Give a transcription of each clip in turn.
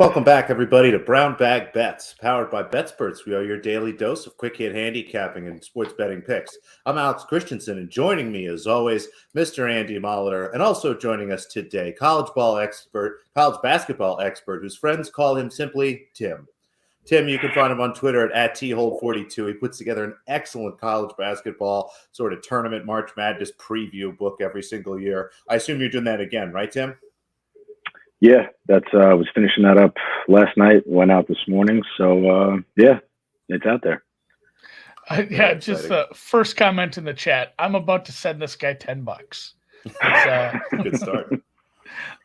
Welcome back, everybody, to Brown Bag Bets, powered by BetSperts. We are your daily dose of quick hit handicapping and sports betting picks. I'm Alex Christensen, and joining me, as always, Mr. Andy Molitor, and also joining us today, college basketball expert, whose friends call him simply Tim. Tim, you can find him on Twitter at thold42. He puts together an excellent college basketball sort of tournament March Madness preview book every single year. I assume you're doing that again, right, Tim? Yeah, that's I was finishing that up last night, went out this morning. So yeah, it's out there. Just the first comment in the chat. I'm about to send this guy $10. Good start.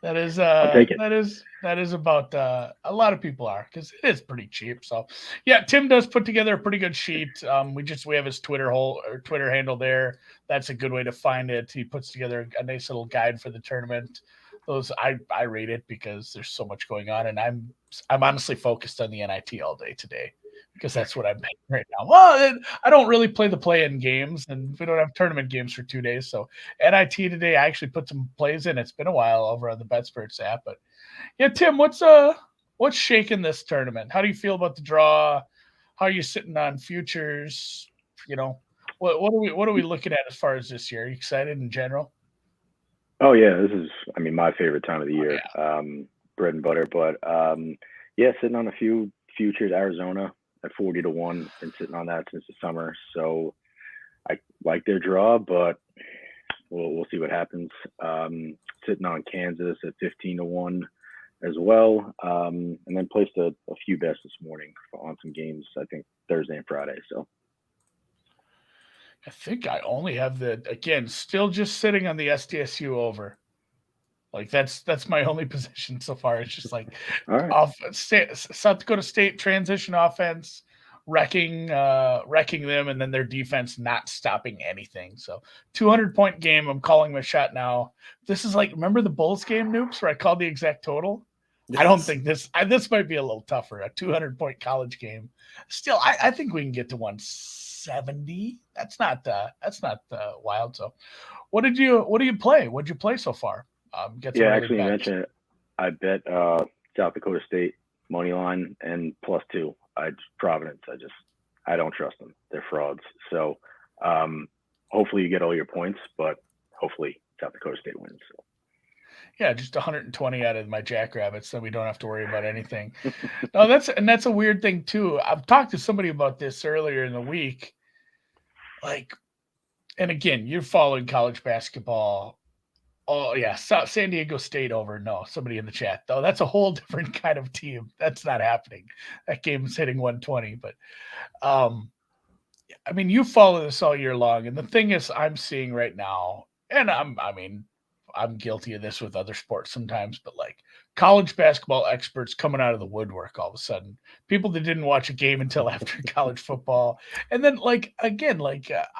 That is I'll take it. that is about a lot of people are, because it is pretty cheap. So yeah, Tim does put together a pretty good sheet. We have his Twitter handle there. That's a good way to find it. He puts together a nice little guide for the tournament. Those I rate it because there's so much going on, and I'm honestly focused on the NIT all day today because that's what I'm doing right now. Well, I don't really play the play-in games, and we don't have tournament games for 2 days. So NIT today, I actually put some plays in. It's been a while over on the BetSperts app, but yeah, Tim, what's shaking this tournament? How do you feel about the draw? How are you sitting on futures? You know, what are we looking at as far as this year? Are you excited in general? Oh yeah, this is my favorite time of the year. Yeah. Bread and butter. But yeah, sitting on a few futures. Arizona at 40-1, been sitting on that since the summer. So I like their draw, but we'll see what happens. Sitting on Kansas at 15-1 as well. And then placed a few bets this morning on some games, I think Thursday and Friday. So I think I only have still just sitting on the SDSU over. Like that's my only position so far. It's just like South Dakota State transition offense wrecking them, and then their defense not stopping anything. So 200-point game. I'm calling my shot now. This is like, remember the Bulls game, Noops, where I called the exact total? Yes. I don't think this might be a little tougher. A 200-point college game. Still, I think we can get to 170. That's not wild. So what do you play? What'd you play so far? Actually, you mentioned it. I bet South Dakota State money line and +2. Providence. I don't trust them. They're frauds. So hopefully you get all your points, but hopefully South Dakota State wins. So. Yeah, just 120 out of my Jackrabbits, so we don't have to worry about anything. No, that's a weird thing too. I've talked to somebody about this earlier in the week. Like, and again, you're following college basketball. Oh yeah, San Diego State over. No, somebody in the chat though. That's a whole different kind of team. That's not happening. That game's hitting 120. But, you follow this all year long, and the thing is, I'm seeing right now, and I'm guilty of this with other sports sometimes, but like college basketball experts coming out of the woodwork all of a sudden. People that didn't watch a game until after college football. And then I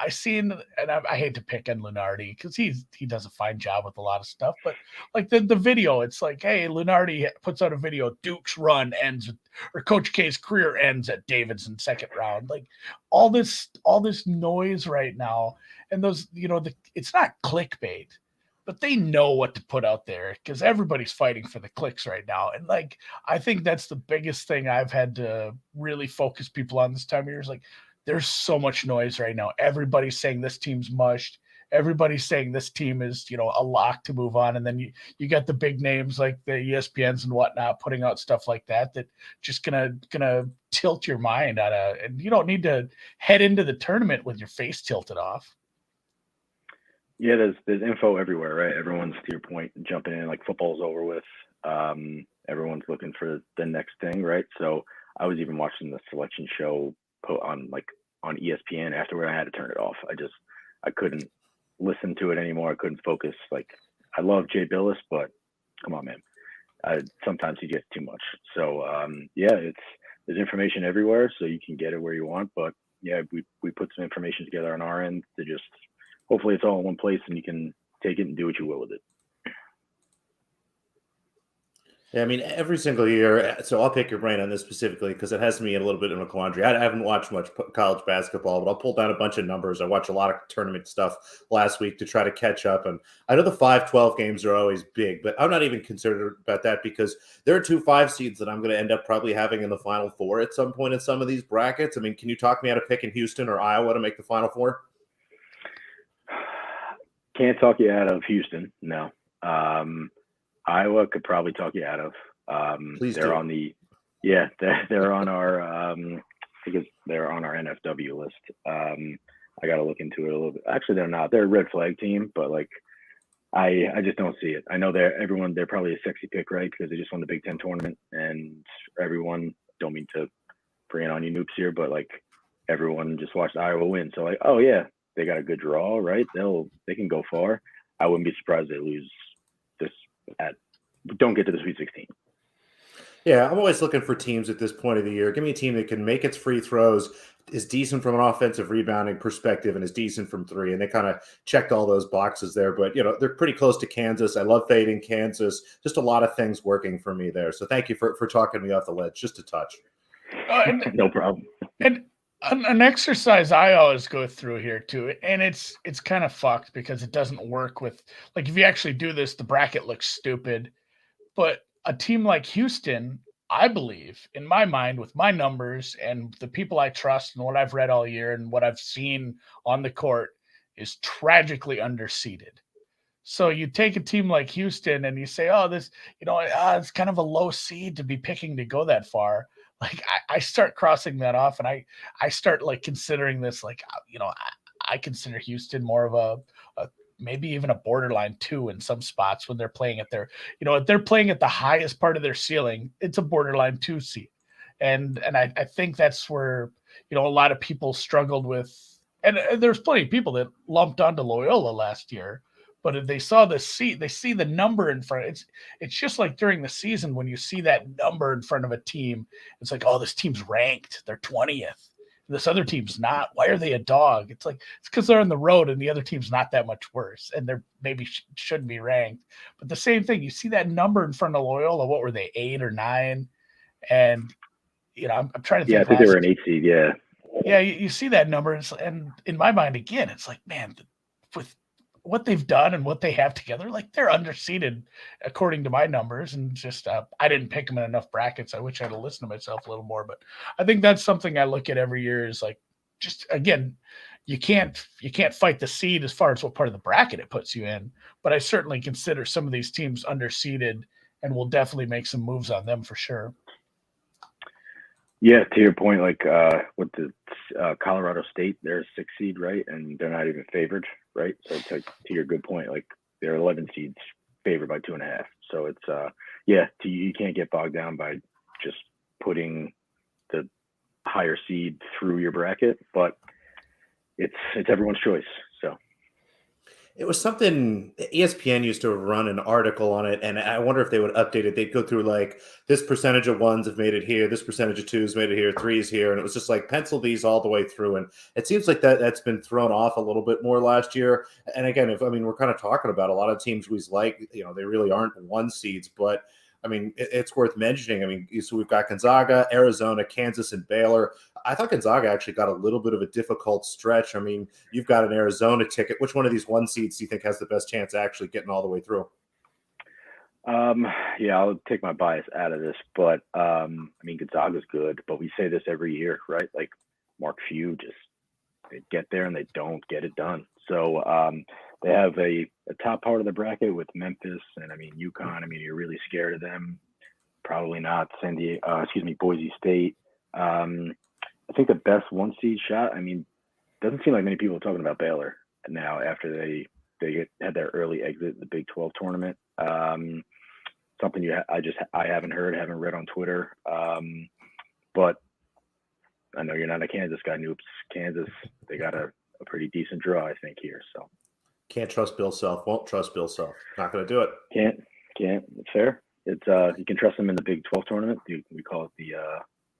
seen, and I hate to pick on Lunardi because he does a fine job with a lot of stuff, but like the video, it's like, hey, Lunardi puts out a video, Duke's run ends, or Coach K's career ends at Davidson second round. Like all this noise right now. And those, it's not clickbait, but they know what to put out there because everybody's fighting for the clicks right now. And like, I think that's the biggest thing I've had to really focus people on this time of year is like, there's so much noise right now. Everybody's saying this team's mushed. Everybody's saying this team is, a lock to move on. And then you got the big names like the ESPNs and whatnot putting out stuff like that just gonna tilt your mind and you don't need to head into the tournament with your face tilted off. Yeah, there's info everywhere, right? Everyone's, to your point, jumping in like football's over with. Everyone's looking for the next thing, right? So I was even watching the selection show on ESPN afterward. I had to turn it off. I couldn't listen to it anymore. I couldn't focus. Like, I love Jay Billis, but come on, man. Sometimes he gets too much. So there's information everywhere, so you can get it where you want. But yeah, we put some information together on our end to just. Hopefully it's all in one place and you can take it and do what you will with it. Yeah, I mean, every single year. So I'll pick your brain on this specifically because it has me in a little bit of a quandary. I haven't watched much college basketball, but I'll pull down a bunch of numbers. I watched a lot of tournament stuff last week to try to catch up. And I know the 5-12 games are always big, but I'm not even concerned about that because there are 2 5 seeds that I'm going to end up probably having in the Final Four at some point in some of these brackets. I mean, can you talk me out of picking Houston or Iowa to make the Final Four? Can't talk you out of Houston. No. Iowa could probably talk you out of. Please they're do. on the, yeah, they're on our, because they're on our NFW list. I got to look into it a little bit. Actually, they're not. They're a red flag team, but like, I just don't see it. I know they're probably a sexy pick, right? Because they just won the Big Ten tournament, and everyone, don't mean to bring it on you noobs here, but like everyone just watched Iowa win. So like, oh yeah, they got a good draw, right? They can go far. I wouldn't be surprised they lose this don't get to the Sweet 16. Yeah, I'm always looking for teams at this point of the year. Give me a team that can make its free throws, is decent from an offensive rebounding perspective, and is decent from three. And they kind of checked all those boxes there. But, they're pretty close to Kansas. I love fading Kansas. Just a lot of things working for me there. So thank you for talking me off the ledge. Just a touch. No problem. And an exercise I always go through here too, and it's kind of fucked because it doesn't work with, like, if you actually do this, the bracket looks stupid. But a team like Houston, I believe, in my mind, with my numbers and the people I trust and what I've read all year and what I've seen on the court, is tragically underseeded. So you take a team like Houston and you say, oh, this, it's kind of a low seed to be picking to go that far. Like I start crossing that off, and I start like considering this, like, I consider Houston more of a maybe even a borderline 2 in some spots when they're playing at their, if they're playing at the highest part of their ceiling, it's a borderline 2 seed. And I think that's where, a lot of people struggled with, and there's plenty of people that lumped onto Loyola last year, but if they saw the seat, they see the number in front. It's just like during the season when you see that number in front of a team, it's like, oh, this team's ranked, they're 20th. This other team's not. Why are they a dog? It's like, it's because they're on the road and the other team's not that much worse, and they're maybe shouldn't be ranked. But the same thing, you see that number in front of Loyola. What were they, 8 or 9? And I'm trying to think. Yeah, I think they were an 8 seed. Yeah. Yeah, you see that number, and in my mind, again, it's like, man, with what they've done and what they have together, like, they're underseeded according to my numbers. And just I didn't pick them in enough brackets. I wish I'd have listened to myself a little more, but I think that's something I look at every year, is like, just again, you can't fight the seed as far as what part of the bracket it puts you in, but I certainly consider some of these teams underseeded, and will definitely make some moves on them for sure. Yeah, to your point, like with the Colorado State, they're a 6 seed, right? And they're not even favored, right? So to your good point, like, they're 11 seeds favored by 2.5. So it's you can't get bogged down by just putting the higher seed through your bracket, but it's everyone's choice. So It was something ESPN used to run an article on it, and I wonder if they would update it. They'd go through like, this percentage of ones have made it here, this percentage of twos made it here, threes here, and it was just like, pencil these all the way through. And it seems like that's been thrown off a little bit more last year. And again, we're kind of talking about a lot of teams we like, they really aren't 1 seeds, but it's worth mentioning. So we've got Gonzaga, Arizona, Kansas, and Baylor. I thought Gonzaga actually got a little bit of a difficult stretch. You've got an Arizona ticket. Which one of these 1 seeds do you think has the best chance of actually getting all the way through? Yeah, I'll take my bias out of this, but Gonzaga's good, but we say this every year, right? Like, Mark Few, they get there and they don't get it done. So they have a top part of the bracket with Memphis and UConn. You're really scared of them. Probably not. Boise State. I think the best 1 seed shot. Doesn't seem like many people are talking about Baylor now after they had their early exit in the Big 12 tournament. Something I haven't heard, haven't read on Twitter. But I know you're not a Kansas guy, Noops. Kansas, they got a pretty decent draw, I think, here. So can't trust Bill Self. Won't trust Bill Self. Not going to do it. Can't. It's fair. It's you can trust them in the Big 12 tournament. We call it the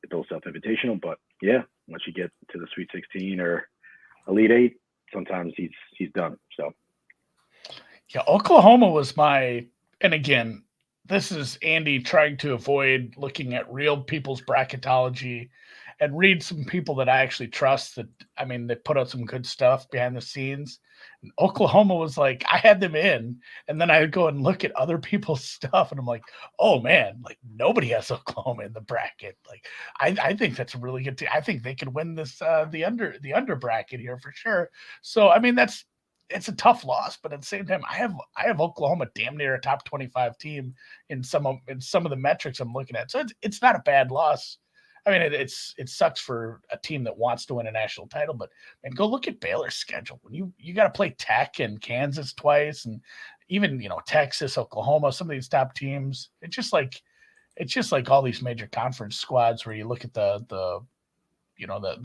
Bill Self Invitational. But yeah, once you get to the Sweet 16 or Elite 8, sometimes he's done. So yeah, Oklahoma was and again, this is Andy trying to avoid looking at real people's bracketology and read some people that I actually trust that, I mean, they put out some good stuff behind the scenes. And Oklahoma was like, I had them in, and then I would go and look at other people's stuff, and I'm like, oh man, like nobody has Oklahoma in the bracket. Like, I think that's a really good team. I think they could win this the under bracket here for sure. So I mean, it's a tough loss, but at the same time, I have Oklahoma damn near a top 25 team in some of the metrics I'm looking at. So it's not a bad loss. I mean, it sucks for a team that wants to win a national title, but and go look at Baylor's schedule. When you got to play Tech and Kansas twice, and even Texas, Oklahoma, some of these top teams. It's just like all these major conference squads where you look at the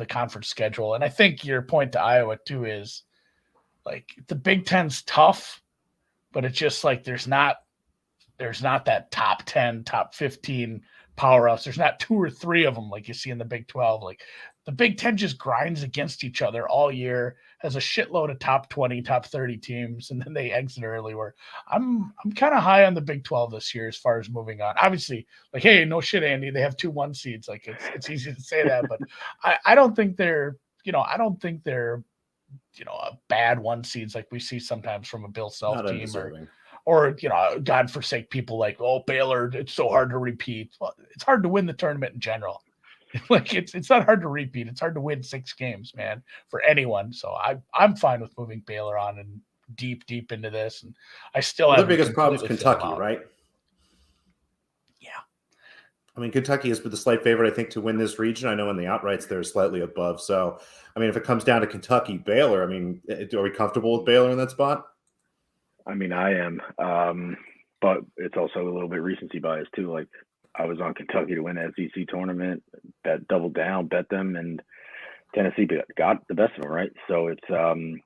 conference schedule. And I think your point to Iowa too is like the Big Ten's tough, but it's just like there's not that top 10, top 15 powerhouse. There's not 2 or 3 of them like you see in the Big 12. Like the Big 10 just grinds against each other all year, has a shitload of top 20, top 30 teams, and then they exit early. Where I'm kind of high on the Big 12 this year as far as moving on. Obviously, like, hey, no shit, Andy, they have 2 1 seeds. Like it's easy to say that, but I don't think they're a bad 1 seeds like we see sometimes from a Bill Self Not team undeserving. or God forsake people like, oh, Baylor, it's so hard to repeat. Well, it's hard to win the tournament in general. Like it's not hard to repeat. It's hard to win 6 games, man, for anyone. So I'm fine with moving Baylor on and deep into this. And I still have the biggest problem is Kentucky, right? Yeah. I mean, Kentucky has been the slight favorite, I think, to win this region. I know in the outrights they're slightly above. So, I mean, if it comes down to Kentucky, Baylor, I mean, are we comfortable with Baylor in that spot? I mean, I am, but it's also a little bit recency bias too. Like I was on Kentucky to win the SEC tournament, bet doubled down, bet them, and Tennessee got the best of them, right? So it's,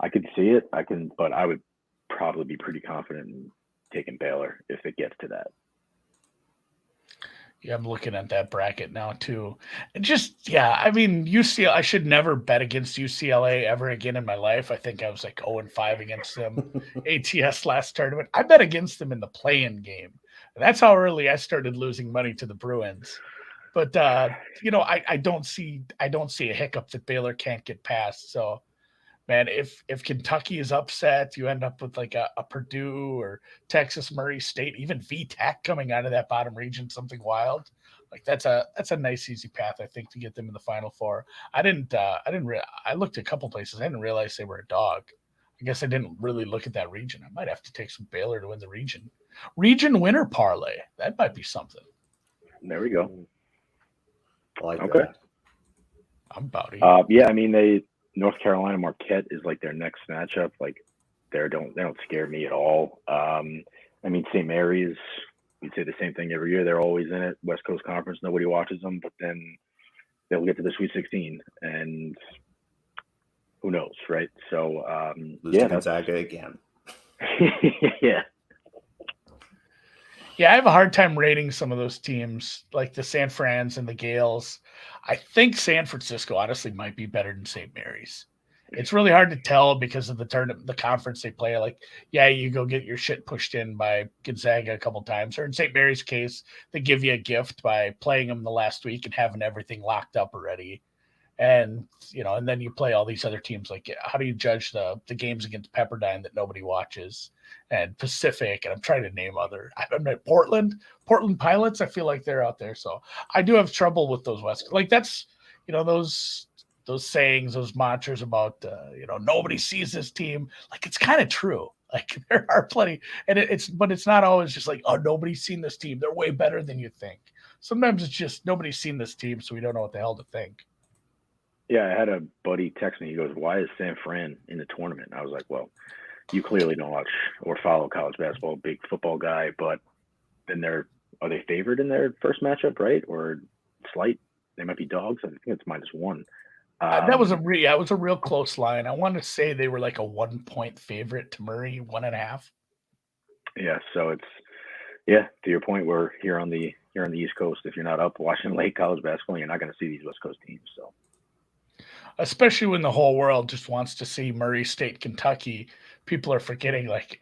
I could see it, but I would probably be pretty confident in taking Baylor if it gets to that. Yeah, I'm looking at that bracket now too. And I mean, UCLA, I should never bet against UCLA ever again in my life. I think I was like 0-5 against them ATS last tournament. I bet against them in the play-in game. And that's how early I started losing money to the Bruins. But I don't see a hiccup that Baylor can't get past. So man, if Kentucky is upset, you end up with like a Purdue or Texas, Murray State, even VTech coming out of that bottom region, something wild. Like that's a nice easy path, I think, to get them in the Final Four. I looked at a couple places. I didn't realize they were a dog. I guess I didn't really look at that region. I might have to take some Baylor to win the region. Region winner parlay. That might be something. There we go. I like that. I'm about it. Yeah, I mean North Carolina Marquette is like their next matchup. Like they don't scare me at all. I mean St. Mary's, you'd say the same thing every year. They're always in it. West Coast Conference, nobody watches them, but then they'll get to the Sweet 16 and who knows, right? So lose to Gonzaga again. Yeah. Yeah, I have a hard time rating some of those teams, like the San Frans and the Gales. I think San Francisco honestly might be better than St. Mary's. It's really hard to tell because of the conference they play. Like, yeah, you go get your shit pushed in by Gonzaga a couple times, or in St. Mary's case, they give you a gift by playing them the last week and having everything locked up already. And and then you play all these other teams. Like, how do you judge the games against Pepperdine that nobody watches, and Pacific? And I'm trying to name other. I'm at Portland Pilots. I feel like they're out there, so I do have trouble with those West. Like that's those sayings, those mantras about nobody sees this team. Like it's kind of true. Like there are plenty, and but it's not always just like, oh, nobody's seen this team. They're way better than you think. Sometimes it's just nobody's seen this team, so we don't know what the hell to think. Yeah, I had a buddy text me. He goes, "Why is San Fran in the tournament?" I was like, "Well, you clearly don't watch or follow college basketball, big football guy, but then are they favored in their first matchup, right? Or slight? They might be dogs. I think it's -1." That was a real close line. I want to say they were like a 1-point favorite to Murray, 1.5. Yeah, so it's to your point, we're here on the East Coast. If you're not up watching late college basketball, you're not going to see these West Coast teams. So. Especially when the whole world just wants to see Murray State, Kentucky, people are forgetting like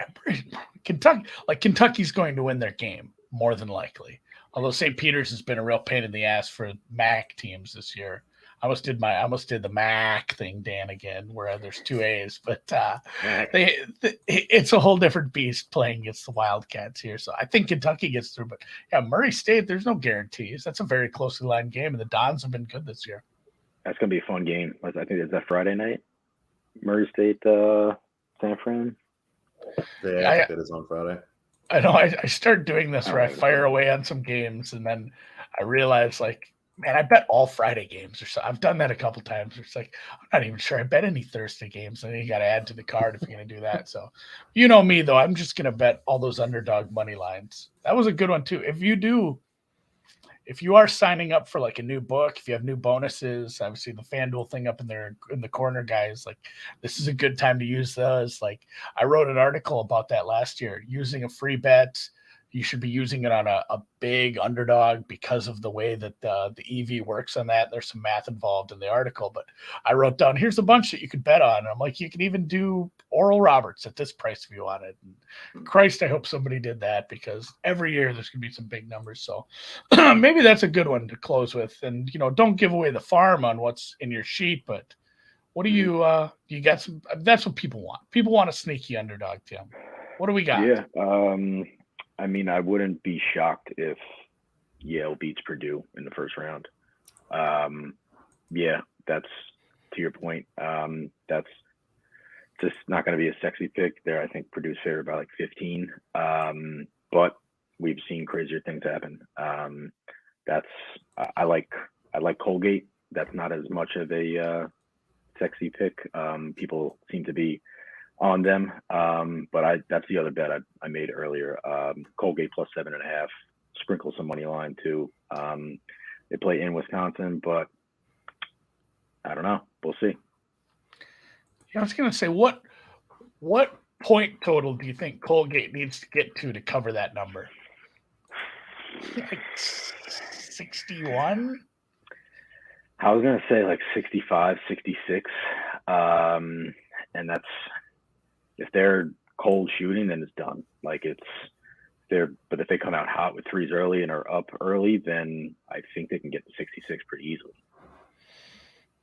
Kentucky's going to win their game. more than likely. Although St. Peter's has been a real pain in the ass for MAC teams this year. I almost did the MAC thing, Dan, again, where there's two A's, but it's a whole different beast playing against the Wildcats here. So I think Kentucky gets through, but yeah, Murray State, there's no guarantees. That's a very closely lined game, and the Dons have been good this year. That's gonna be a fun game. I think it's that Friday night, Murray State, San Fran. Yeah, I think it is on Friday. I know. I start doing this where I fire away on some games, and then I realize, like, man, I bet all Friday games or so. I've done that a couple times. It's like, I'm not even sure I bet any Thursday games. And then you got to add to the card if you're going to do that. So, you know me, though, I'm just going to bet all those underdog money lines. That was a good one, too. If you are signing up for like a new book, if you have new bonuses, obviously the FanDuel thing up in there in the corner, guys, like this is a good time to use those. Like I wrote an article about that last year, using a free bet. You should be using it on a big underdog because of the way that the EV works on that. There's some math involved in the article, but I wrote down, here's a bunch that you could bet on. And I'm like, you can even do Oral Roberts at this price if you want it. And Christ, I hope somebody did that, because every year there's going to be some big numbers. So maybe that's a good one to close with. And, don't give away the farm on what's in your sheet, but what do you got some, that's what people want. People want a sneaky underdog, Tim. What do we got? Yeah. I mean, I wouldn't be shocked if Yale beats Purdue in the first round. Yeah, that's to your point. That's just not going to be a sexy pick there. I think Purdue's favored by like 15. But we've seen crazier things happen. I like Colgate. That's not as much of a sexy pick. People seem to be on them, but that's the other bet I made earlier. Colgate plus 7.5. Sprinkle some money line too. They play in Wisconsin, but I don't know. We'll see. Yeah, I was gonna say, what point total do you think Colgate needs to get to cover that number? Like 61? I was gonna say like 65, 66. And that's, if they're cold shooting, then it's done. Like but if they come out hot with threes early and are up early, then I think they can get to 66 pretty easily.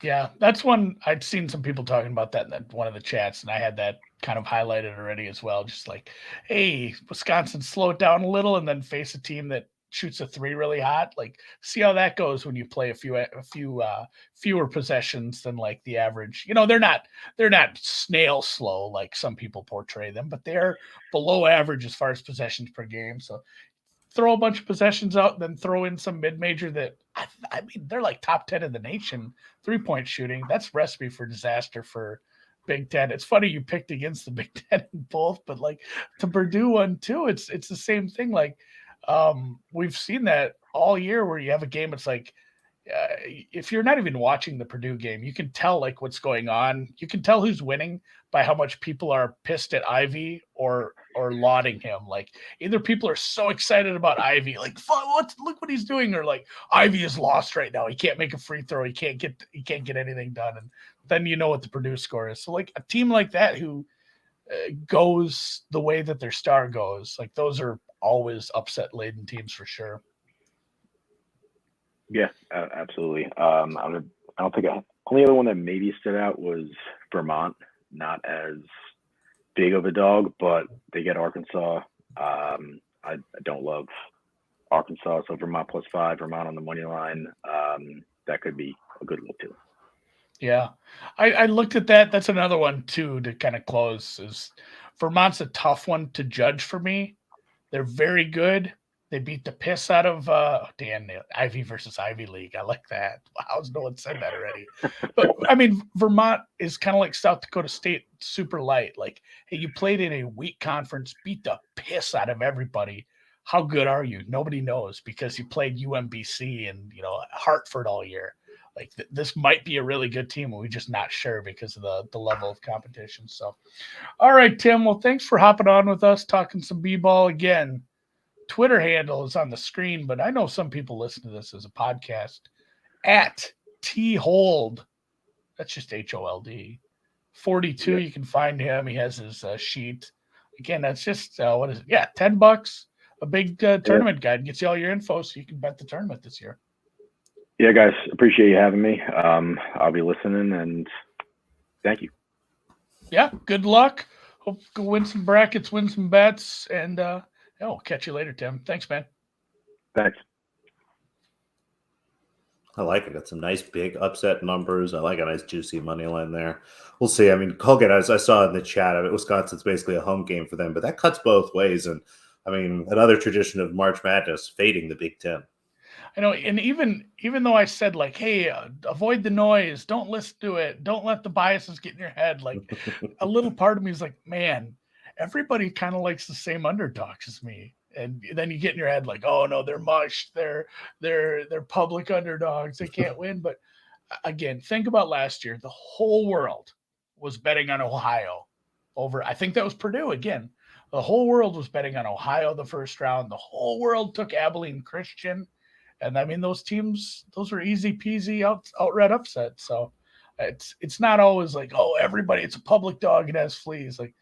Yeah, that's one I'd seen some people talking about that in one of the chats, and I had that kind of highlighted already as well. Just like, hey, Wisconsin, slow it down a little and then face a team that shoots a three really hot. Like, see how that goes when you play a few fewer possessions than like the average. They're not snail slow like some people portray them, but they're below average as far as possessions per game. So throw a bunch of possessions out, then throw in some mid-major that I mean they're like top 10 in the nation 3-point shooting. That's recipe for disaster for Big Ten. It's funny you picked against the Big Ten in both, but like the Purdue one too, it's the same thing. Like we've seen that all year where you have a game. It's like if you're not even watching the Purdue game, you can tell like what's going on. You can tell who's winning by how much people are pissed at Ivy or lauding him. Like either people are so excited about Ivy, like look what he's doing, or like Ivy is lost right now. He can't make a free throw. He can't get anything done. And then you know what the Purdue score is. So like a team like that who goes the way that their star goes, like those are always upset laden teams for sure. Yeah, absolutely. I don't think only other one that maybe stood out was Vermont. Not as big of a dog, but they get Arkansas. I don't love Arkansas, so Vermont plus 5, Vermont on the money line. That could be a good look too. Yeah, I looked at that. That's another one too to kind of close. Is Vermont's a tough one to judge for me. They're very good. They beat the piss out of Dan Ivy versus Ivy League. I like that. Wow, no one said that already. But I mean, Vermont is kind of like South Dakota State, super light. Like, hey, you played in a weak conference, beat the piss out of everybody. How good are you? Nobody knows because you played UMBC and Hartford all year. Like this might be a really good team, and we're just not sure because of the level of competition. So, all right, Tim. Well, thanks for hopping on with us, talking some b-ball again. Twitter handle is on the screen, but I know some people listen to this as a podcast at thold. That's just HOLD 42. Yep. You can find him. He has his sheet. Again, that's just what is it? Yeah, $10. a big tournament guide. Gets you all your info so you can bet the tournament this year. Yeah, guys, appreciate you having me. I'll be listening, and thank you. Yeah, good luck. Hope you win some brackets, win some bets, and we'll catch you later, Tim. Thanks, man. Thanks. I like it. Got some nice big upset numbers. I like a nice juicy money line there. We'll see. I mean, Colgate, as I saw in the chat, Wisconsin's basically a home game for them, but that cuts both ways. And I mean, another tradition of March Madness, fading the Big Ten. I know, and even though I said like, hey, avoid the noise, don't listen to it, don't let the biases get in your head. Like, a little part of me is like, man, everybody kind of likes the same underdogs as me. And then you get in your head like, oh no, they're mush, they're public underdogs, they can't win. But again, think about last year. The whole world was betting on Ohio over. I think that was Purdue again. The whole world was betting on Ohio the first round. The whole world took Abilene Christian. And I mean, those teams, those were easy peasy outright upsets. So it's not always like, oh, everybody, it's a public dog, it has fleas. Like,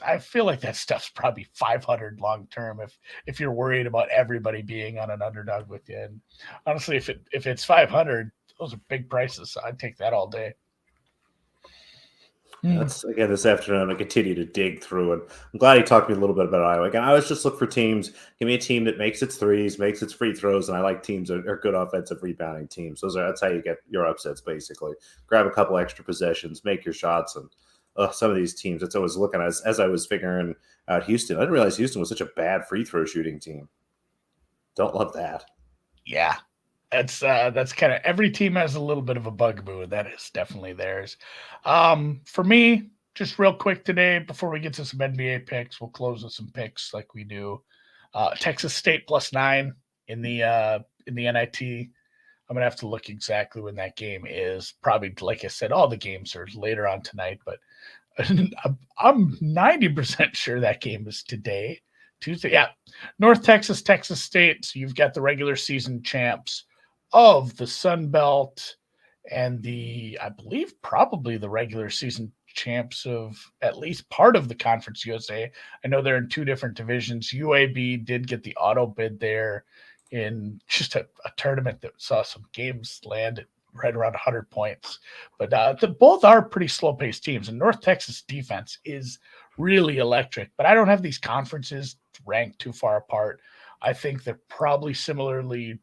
I feel like that stuff's probably 500 long term if you're worried about everybody being on an underdog with you. And honestly, if it's 500, those are big prices. So I'd take that all day. That's again this afternoon. I continue to dig through, and I'm glad he talked to me a little bit about Iowa. Again, I always just look for teams. Give me a team that makes its threes, makes its free throws, and I like teams that are good offensive rebounding teams. That's how you get your upsets. Basically, grab a couple extra possessions, make your shots, and some of these teams. That's what I was looking at as I was figuring out Houston. I didn't realize Houston was such a bad free throw shooting team. Don't love that. Yeah. That's kind of every team has a little bit of a bugaboo. That is definitely theirs. For me, just real quick today, before we get to some NBA picks, we'll close with some picks like we do. Texas State +9 in the NIT. I'm gonna have to look exactly when that game is. Probably, like I said, all the games are later on tonight, but I'm 90% sure that game is today, Tuesday. Yeah, North Texas, Texas State. So you've got the regular season champs of the Sun Belt and I believe probably the regular season champs of at least part of the Conference USA. I know they're in two different divisions. UAB did get the auto bid there in just a tournament that saw some games land at right around 100 points. But both are pretty slow-paced teams, and North Texas defense is really electric. But I don't have these conferences ranked too far apart. I think they're probably similarly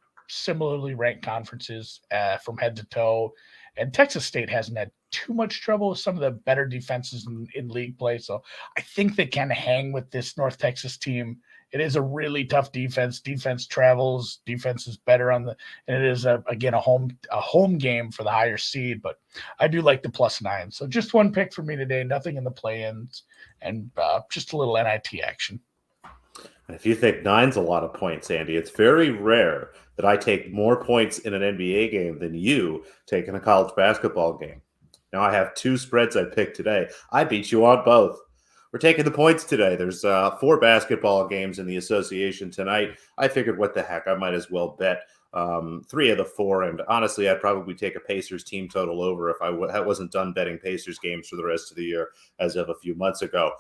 ranked conferences from head to toe. And Texas State hasn't had too much trouble with some of the better defenses in league play. So I think they can hang with this North Texas team. It is a really tough defense. Defense travels. Defense is better and it is again a home game for the higher seed. But I do like the +9. So just one pick for me today. Nothing in the play-ins, and just a little NIT action. If you think 9's a lot of points, Andy, it's very rare that I take more points in an NBA game than you take in a college basketball game. Now I have 2 spreads I picked today. I beat you on both. We're taking the points today. There's 4 basketball games in the association tonight. I figured, what the heck, I might as well bet 3 of the 4. And honestly, I'd probably take a Pacers team total over if I wasn't done betting Pacers games for the rest of the year as of a few months ago.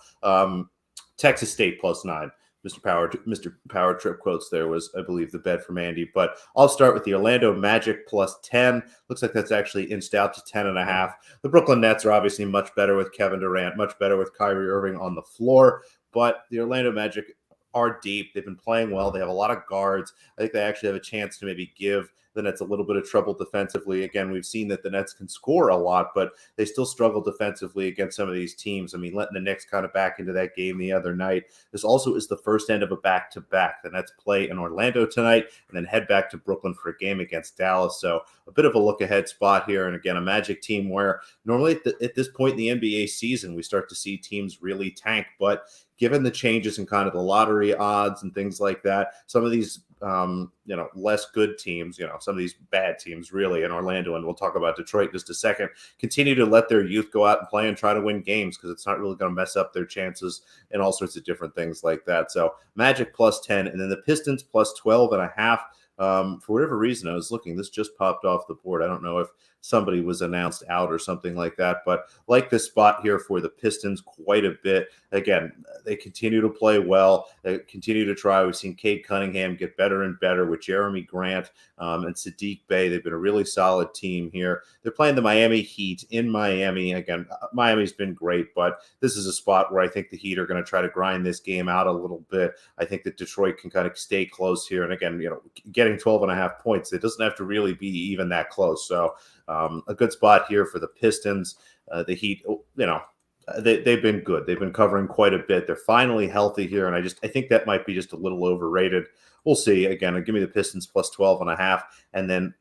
Texas State +9. Mr. Power Trip quotes there was, I believe, the bet from Andy. But I'll start with the Orlando Magic +10. Looks like that's actually inched out to 10.5. The Brooklyn Nets are obviously much better with Kevin Durant, much better with Kyrie Irving on the floor. But the Orlando Magic are deep. They've been playing well. They have a lot of guards. I think they actually have a chance to maybe give the Nets a little bit of trouble defensively. Again, we've seen that the Nets can score a lot, but they still struggle defensively against some of these teams. I mean, letting the Knicks kind of back into that game the other night. This also is the first end of a back-to-back. The Nets play in Orlando tonight and then head back to Brooklyn for a game against Dallas. So a bit of a look-ahead spot here. And again, a Magic team where normally at this point in the NBA season, we start to see teams really tank. But given the changes in kind of the lottery odds and things like that, some of these less good teams, some of these bad teams really in Orlando, and we'll talk about Detroit in just a second, continue to let their youth go out and play and try to win games because it's not really going to mess up their chances and all sorts of different things like that. So Magic +10, and then the Pistons +12.5. For whatever reason, I was looking, this just popped off the board. I don't know if somebody was announced out or something like that. But like this spot here for the Pistons quite a bit. Again, they continue to play well. They continue to try. We've seen Cade Cunningham get better and better with Jeremy Grant and Sadiq Bey. They've been a really solid team here. They're playing the Miami Heat in Miami. Again, Miami's been great, but this is a spot where I think the Heat are going to try to grind this game out a little bit. I think that Detroit can kind of stay close here. And again, getting 12.5 points, it doesn't have to really be even that close. So a good spot here for the Pistons. The Heat, they've been good. They've been covering quite a bit. They're finally healthy here. And I think that might be just a little overrated. We'll see. Again, give me the Pistons plus 12.5. And then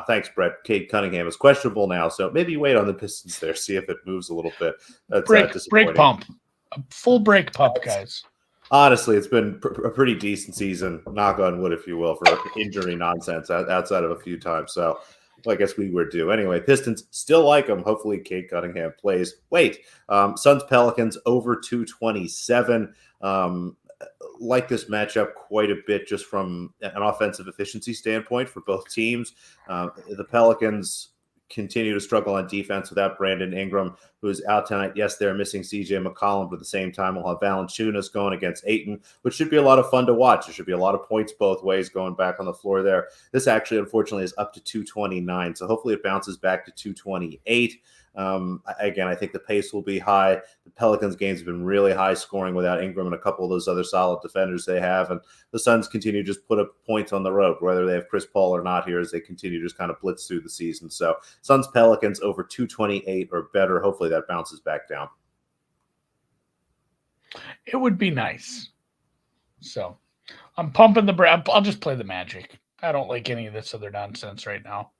thanks, Brett. Cade Cunningham is questionable now, so maybe wait on the Pistons there, see if it moves a little bit. That's break pump. A full break pump, guys. Honestly, it's been a pretty decent season, knock on wood, if you will, for injury nonsense outside of a few times. So I guess we were due. Anyway, Pistons still like them. Hopefully, Cade Cunningham plays. Suns Pelicans over 227. Like this matchup quite a bit just from an offensive efficiency standpoint for both teams. The Pelicans continue to struggle on defense without Brandon Ingram, who is out tonight. Yes, they're missing CJ McCollum, but at the same time, we'll have Valanciunas going against Ayton, which should be a lot of fun to watch. There should be a lot of points both ways going back on the floor there. This actually, unfortunately, is up to 229, so hopefully it bounces back to 228. Again, I think the pace will be high. The Pelicans games have been really high scoring without Ingram and a couple of those other solid defenders they have. And the Suns continue to just put up points on the road, whether they have Chris Paul or not here, as they continue to just kind of blitz through the season. So Suns Pelicans over 228 or better. Hopefully that bounces back down. It would be nice. So I'm pumping I'll just play the Magic. I don't like any of this other nonsense right now.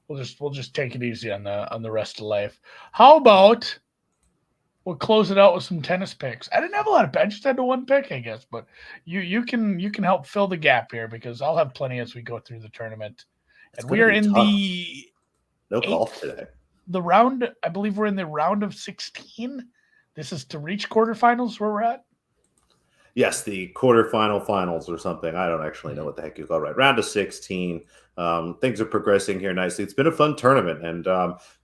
We'll just take it easy on the rest of life. How about we'll close it out with some tennis picks? I didn't have a lot of I just had the one pick, I guess, but you can help fill the gap here because I'll have plenty as we go through the tournament. And we are in the golf today. The round, I believe we're in the round of 16. This is to reach quarterfinals where we're at. Yes, the quarterfinal finals or something. I don't actually know what the heck you call it. Right. Round of 16. Things are progressing here nicely. It's been a fun tournament and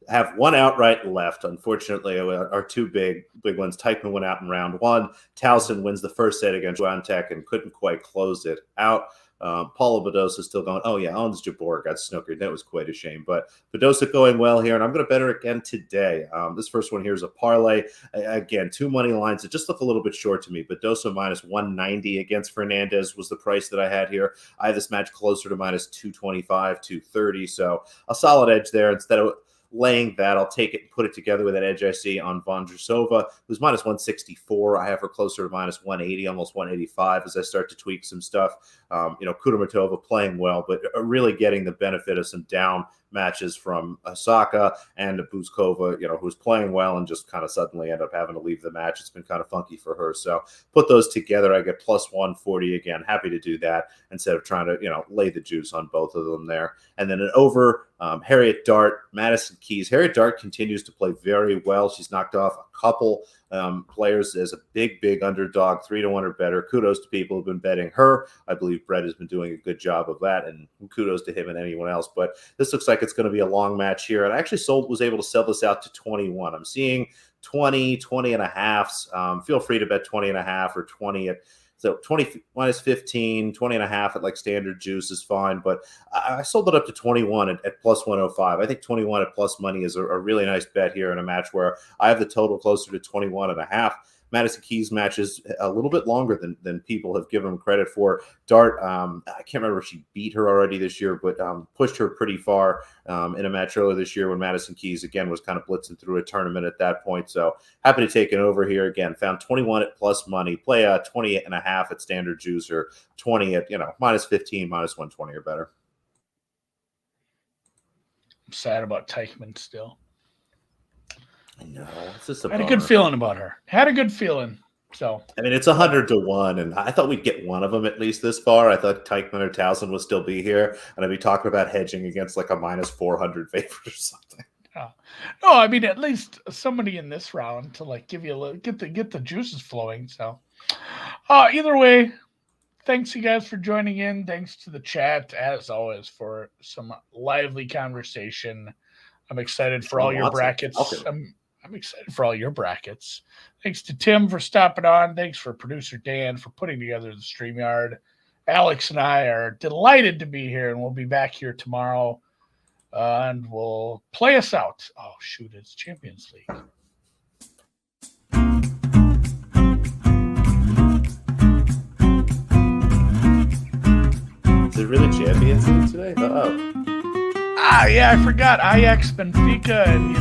have one outright left. Unfortunately, our two big ones. Teichmann went out in round one. Towson wins the first set against Swiatek and couldn't quite close it out. Paulo Badosa still going. Oh, yeah, Ons Jabeur got snookered. That was quite a shame. But Badosa going well here, and I'm going to bet her again today. This first one here is a parlay. Again, two money lines that just look a little bit short to me. Badosa minus 190 against Fernandez was the price that I had here. I have this match closer to minus 225, 230. So a solid edge there instead of laying that. I'll take it and put it together with that edge I see on Vondrousova, who's minus 164. I have her closer to minus 180, almost 185 as I start to tweak some stuff. Kudermetova playing well, but really getting the benefit of some down matches from Osaka and Buzkova, who's playing well and just kind of suddenly end up having to leave the match. It's been kind of funky for her. So put those together, I get plus 140 again. Happy to do that instead of trying to, lay the juice on both of them there. And then an over, Harriet Dart, Madison Keys. Harriet Dart continues to play very well. She's knocked off a couple players as a big underdog, 3-1 or better. Kudos to people who've been betting her. I believe Brett has been doing a good job of that, and kudos to him and anyone else. But this looks like it's going to be a long match here. And I actually was able to sell this out to 21. I'm seeing 20 and a halves. Feel free to bet 20 and a half or 20 at. So 20 minus 15, 20 and a half at like standard juice is fine. But I sold it up to 21 at plus 105. I think 21 at plus money is a really nice bet here in a match where I have the total closer to 21 and a half. Madison Keys matches a little bit longer than people have given him credit for. Dart, I can't remember if she beat her already this year, but pushed her pretty far in a match earlier this year when Madison Keys, again, was kind of blitzing through a tournament at that point. So happy to take it over here again. Found 21 at plus money. Play 28 and a half at standard juice or 20 at, minus 15, minus 120 or better. I'm sad about Teichmann still. I know. It's just I had a good feeling about her. Had a good feeling. So it's 100-1, and I thought we'd get one of them at least this far. I thought Teichmann or Towson would still be here, and I'd be talking about hedging against like a minus 400 favorite or something. No, at least somebody in this round to like give you a little get the juices flowing. So either way, thanks you guys for joining in. Thanks to the chat, as always, for some lively conversation. I'm excited for all your brackets. I'm excited for all your brackets. Thanks to Tim for stopping on. Thanks for producer Dan for putting together the StreamYard. Alex and I are delighted to be here, and we'll be back here tomorrow, and we'll play us out. Oh, shoot, it's Champions League. Is it really Champions League today? Oh. Yeah, I forgot. Ajax, Benfica, and